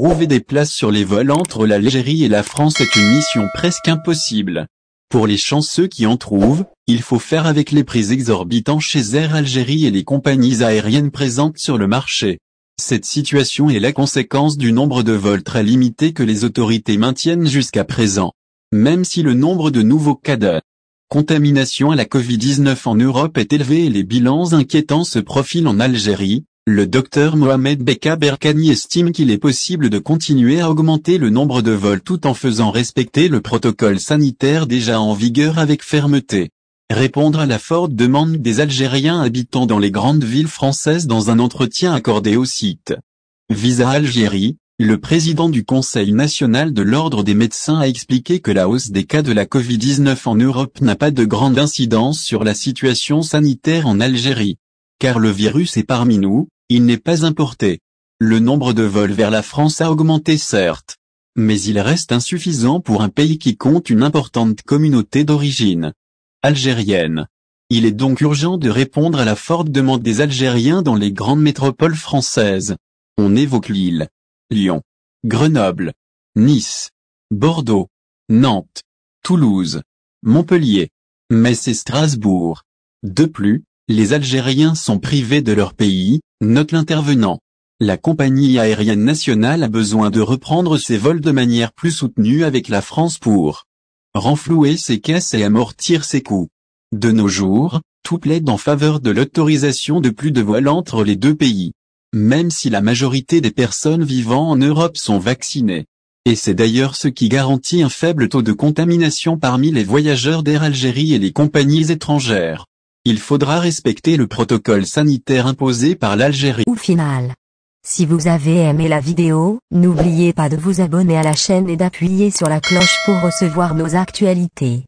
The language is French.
trouver des places sur les vols entre l'Algérie et la France est une mission presque impossible. Pour les chanceux qui en trouvent, il faut faire avec les prix exorbitants chez Air Algérie et les compagnies aériennes présentes sur le marché. Cette situation est la conséquence du nombre de vols très limité que les autorités maintiennent jusqu'à présent. Même si le nombre de nouveaux cas de contamination à la Covid-19 en Europe est élevé et les bilans inquiétants se profilent en Algérie, le docteur Mohamed Beka Berkani estime qu'il est possible de continuer à augmenter le nombre de vols tout en faisant respecter le protocole sanitaire déjà en vigueur avec fermeté. Répondre à la forte demande des Algériens habitant dans les grandes villes françaises dans un entretien accordé au site Visa Algérie, le président du Conseil national de l'Ordre des médecins a expliqué que la hausse des cas de la Covid-19 en Europe n'a pas de grande incidence sur la situation sanitaire en Algérie. Car le virus est parmi nous, il n'est pas importé. Le nombre de vols vers la France a augmenté certes, mais il reste insuffisant pour un pays qui compte une importante communauté d'origine algérienne. Il est donc urgent de répondre à la forte demande des Algériens dans les grandes métropoles françaises. On évoque Lille, Lyon, Grenoble, Nice, Bordeaux, Nantes, Toulouse, Montpellier, Metz et Strasbourg. De plus, les Algériens sont privés de leur pays, note l'intervenant. La compagnie aérienne nationale a besoin de reprendre ses vols de manière plus soutenue avec la France pour renflouer ses caisses et amortir ses coûts. De nos jours, tout plaide en faveur de l'autorisation de plus de vols entre les deux pays. Même si la majorité des personnes vivant en Europe sont vaccinées. Et c'est d'ailleurs ce qui garantit un faible taux de contamination parmi les voyageurs d'Air Algérie et les compagnies étrangères. Il faudra respecter le protocole sanitaire imposé par l'Algérie. Au final, si vous avez aimé la vidéo, n'oubliez pas de vous abonner à la chaîne et d'appuyer sur la cloche pour recevoir nos actualités.